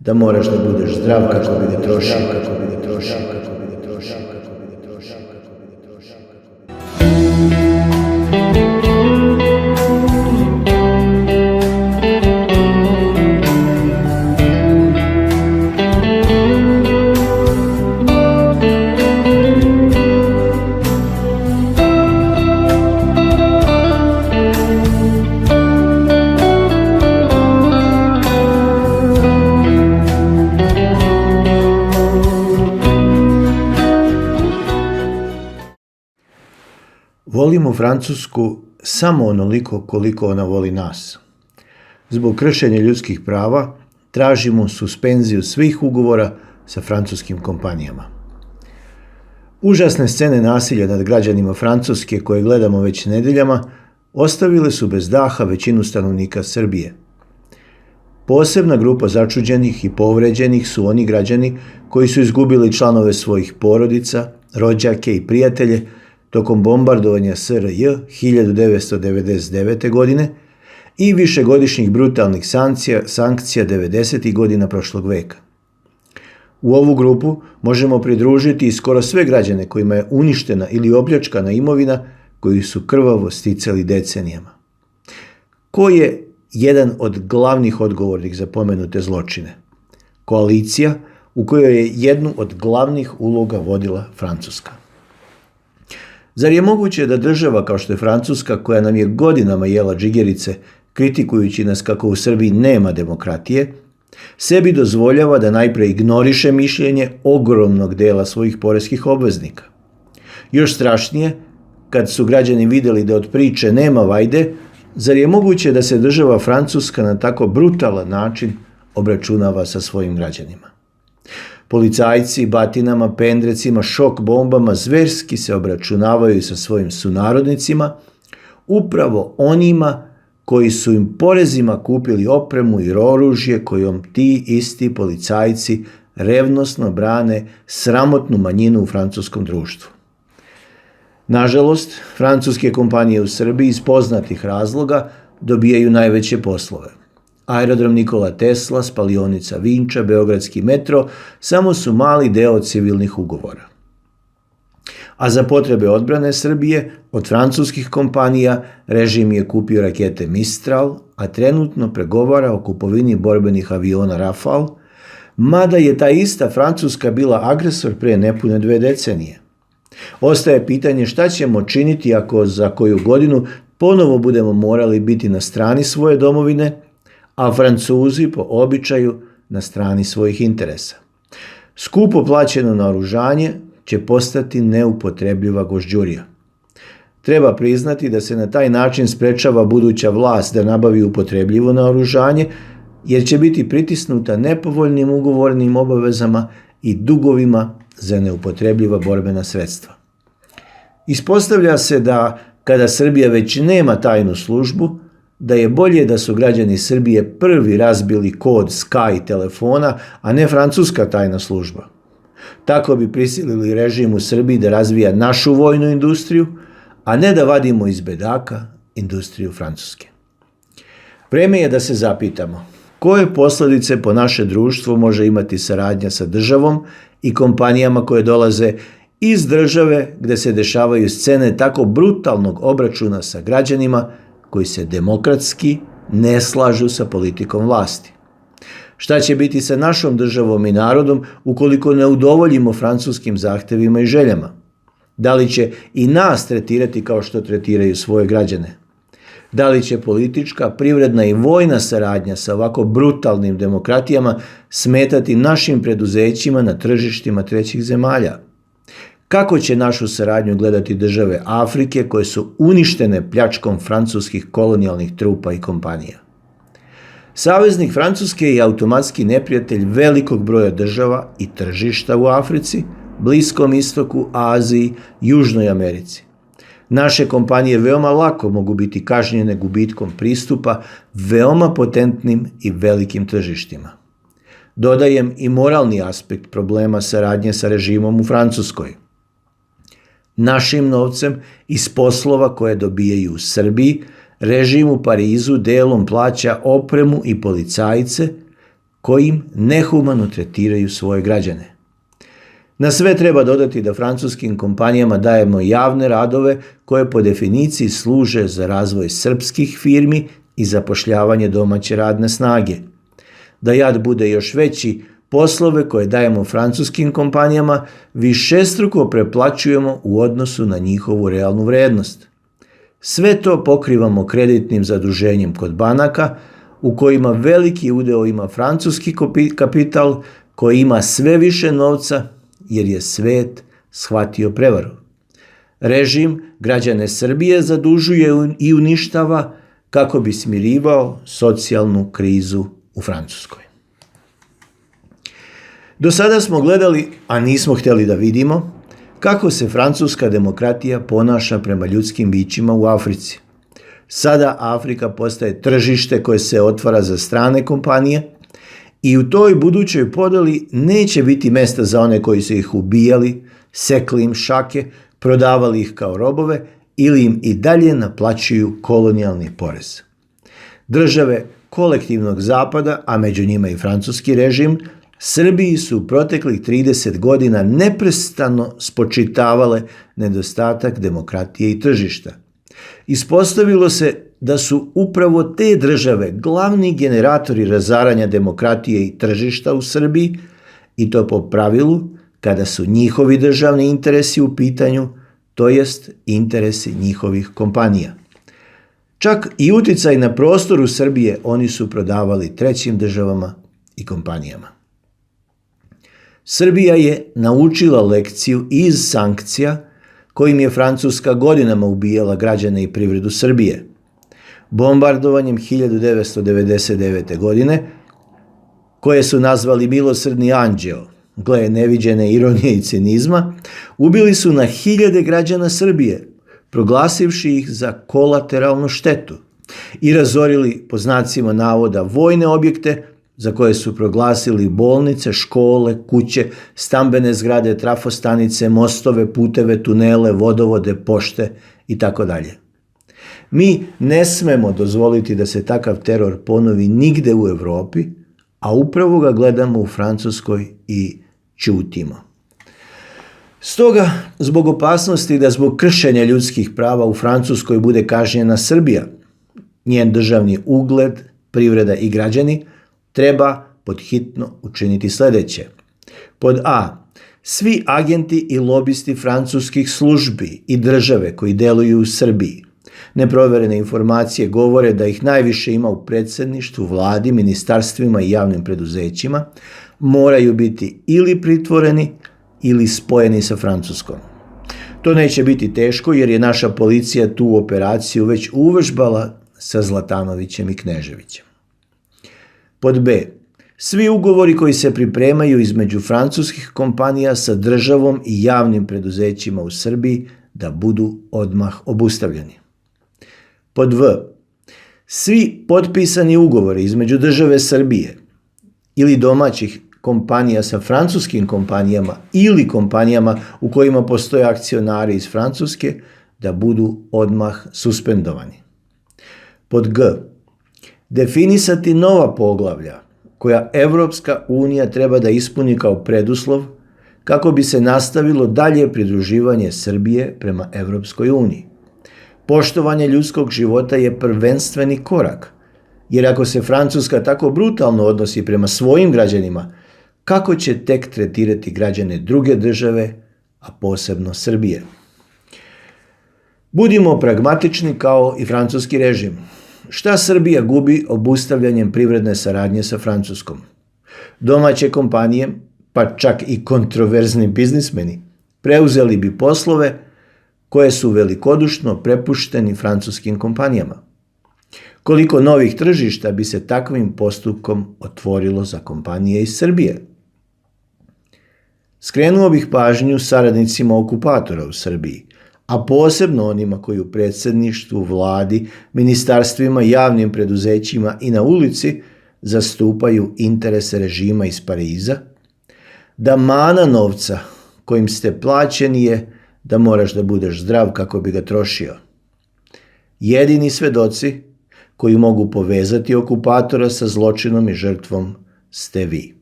da moraš da budeš zdrav kako bi ga trošio. Volimo Francusku samo onoliko koliko ona voli nas. Zbog kršenja ljudskih prava tražimo suspenziju svih ugovora sa francuskim kompanijama. Užasne scene nasilja nad građanima Francuske koje gledamo već nedeljama ostavile su bez daha većinu stanovnika Srbije. Posebna grupa začuđenih i povređenih su oni građani koji su izgubili članove svojih porodica, rođake i prijatelje tokom bombardovanja SRJ 1999. godine i višegodišnjih brutalnih sankcija 90. godina prošlog veka. U ovu grupu možemo pridružiti i skoro sve građane kojima je uništena ili opljačkana imovina koju su krvavo sticali decenijama. Ko je jedan od glavnih odgovornih za pomenute zločine? Koalicija u kojoj je jednu od glavnih uloga vodila Francuska. Zar je moguće da država kao što je Francuska, koja nam je godinama jela džigerice, kritikujući nas kako u Srbiji nema demokratije, sebi dozvoljava da najpre ignoriše mišljenje ogromnog dela svojih poreskih obveznika? Još strašnije, kad su građani vidjeli da od priče nema vajde, zar je moguće da se država Francuska na tako brutalan način obračunava sa svojim građanima? Policajci batinama, pendrecima, šok bombama zverski se obračunavaju sa svojim sunarodnicima, upravo onima koji su im porezima kupili opremu i oružje kojom ti isti policajci revnosno brane sramotnu manjinu u francuskom društvu. Nažalost, francuske kompanije u Srbiji iz poznatih razloga dobijaju najveće poslove. Aerodrom Nikola Tesla, spalionica Vinča, beogradski metro samo su mali deo civilnih ugovora. A za potrebe odbrane Srbije od francuskih kompanija režim je kupio rakete Mistral, a trenutno pregovara o kupovini borbenih aviona Rafale, mada je ta ista Francuska bila agresor pre nepune 2 decenije. Ostaje pitanje šta ćemo činiti ako za koju godinu ponovo budemo morali biti na strani svoje domovine, a Francuzi po običaju na strani svojih interesa. Skupo plaćeno naoružanje će postati neupotrebljiva gožđurija. Treba priznati da se na taj način sprečava buduća vlast da nabavi upotrebljivo naoružanje, jer će biti pritisnuta nepovoljnim ugovornim obavezama i dugovima za neupotrebljiva borbena sredstva. Ispostavlja se da kada Srbija već nema tajnu službu, da je bolje da su građani Srbije prvi razbili kod Sky telefona, a ne francuska tajna služba. Tako bi prisilili režim u Srbiji da razvija našu vojnu industriju, a ne da vadimo iz bedaka industriju Francuske. Vreme je da se zapitamo koje posljedice po naše društvo može imati saradnja sa državom i kompanijama koje dolaze iz države gde se dešavaju scene tako brutalnog obračuna sa građanima koji se demokratski ne slažu sa politikom vlasti. Šta će biti sa našom državom i narodom ukoliko ne udovoljimo francuskim zahtevima i željama? Da li će i nas tretirati kao što tretiraju svoje građane? Da li će politička, privredna i vojna saradnja sa ovako brutalnim demokratijama smetati našim preduzećima na tržištima trećih zemalja? Kako će našu saradnju gledati države Afrike koje su uništene pljačkom francuskih kolonijalnih trupa i kompanija? Saveznik Francuske je automatski neprijatelj velikog broja država i tržišta u Africi, Bliskom istoku, Aziji, Južnoj Americi. Naše kompanije veoma lako mogu biti kažnjene gubitkom pristupa veoma potentnim i velikim tržištima. Dodajem i moralni aspekt problema saradnje sa režimom u Francuskoj. Našim novcem iz poslova koje dobijaju u Srbiji, režim u Parizu delom plaća opremu i policajce kojim nehumano tretiraju svoje građane. Na sve treba dodati da francuskim kompanijama dajemo javne radove koje po definiciji služe za razvoj srpskih firmi i zapošljavanje domaće radne snage. Da jad bude još veći, poslove koje dajemo francuskim kompanijama višestruko preplaćujemo u odnosu na njihovu realnu vrednost. Sve to pokrivamo kreditnim zaduženjem kod banaka, u kojima veliki udeo ima francuski kapital koji ima sve više novca jer je svet shvatio prevaru. Režim građane Srbije zadužuje i uništava kako bi smirivao socijalnu krizu u Francuskoj. Do sada smo gledali, a nismo htjeli da vidimo, kako se francuska demokratija ponaša prema ljudskim bićima u Africi. Sada Afrika postaje tržište koje se otvara za strane kompanije i u toj budućoj podeli neće biti mjesta za one koji su ih ubijali, sekli im šake, prodavali ih kao robove ili im i dalje naplaćuju kolonijalni porez. Države kolektivnog zapada, a među njima i francuski režim, Srbiji su proteklih 30 godina neprestano spočitavale nedostatak demokratije i tržišta. Ispostavilo se da su upravo te države glavni generatori razaranja demokratije i tržišta u Srbiji, i to po pravilu kada su njihovi državni interesi u pitanju, to jest interesi njihovih kompanija. Čak i uticaj na prostoru Srbije oni su prodavali trećim državama i kompanijama. Srbija je naučila lekciju iz sankcija kojim je Francuska godinama ubijala građane i privredu Srbije. Bombardovanjem 1999. godine, koje su nazvali milosrdni anđeo, gle neviđene ironije i cinizma, ubili su na hiljade građana Srbije, proglasivši ih za kolateralnu štetu i razorili, po znacima navoda, vojne objekte za koje su proglasili bolnice, škole, kuće, stambene zgrade, trafostanice, mostove, puteve, tunele, vodovode, pošte itd. Mi ne smemo dozvoliti da se takav teror ponovi nigde u Evropi, a upravo ga gledamo u Francuskoj i ćutimo. Stoga, zbog opasnosti da zbog kršenja ljudskih prava u Francuskoj bude kažnjena Srbija, njen državni ugled, privreda i građani, treba podhitno učiniti sljedeće. Pod A. Svi agenti i lobisti francuskih službi i države koji deluju u Srbiji. Neproverene informacije govore da ih najviše ima u predsjedništvu, vladi, ministarstvima i javnim preduzećima, moraju biti ili pritvoreni ili spojeni sa Francuskom. To neće biti teško jer je naša policija tu operaciju već uvežbala sa Zlatanovićem i Kneževićem. Pod B. Svi ugovori koji se pripremaju između francuskih kompanija sa državom i javnim preduzećima u Srbiji da budu odmah obustavljeni. Pod V. Svi potpisani ugovori između države Srbije ili domaćih kompanija sa francuskim kompanijama ili kompanijama u kojima postoje akcionari iz Francuske da budu odmah suspendovani. Pod G. Definisati nova poglavlja koja Evropska unija treba da ispuni kao preduslov kako bi se nastavilo dalje pridruživanje Srbije prema Evropskoj uniji. Poštovanje ljudskog života je prvenstveni korak, jer ako se Francuska tako brutalno odnosi prema svojim građanima, kako će tek tretirati građane druge države, a posebno Srbije? Budimo pragmatični kao i francuski režim. Šta Srbija gubi obustavljanjem privredne saradnje sa Francuskom? Domaće kompanije, pa čak i kontroverzni biznismeni, preuzeli bi poslove koje su velikodušno prepušteni francuskim kompanijama. Koliko novih tržišta bi se takvim postupkom otvorilo za kompanije iz Srbije? Skrenuo bih pažnju saradnicima okupatora u Srbiji, a posebno onima koji u predsjedništvu, vladi, ministarstvima, javnim preduzećima i na ulici zastupaju interese režima iz Pariza, da mana novca kojim ste plaćeni je da moraš da budeš zdrav kako bi ga trošio. Jedini svedoci koji mogu povezati okupatora sa zločinom i žrtvom ste vi.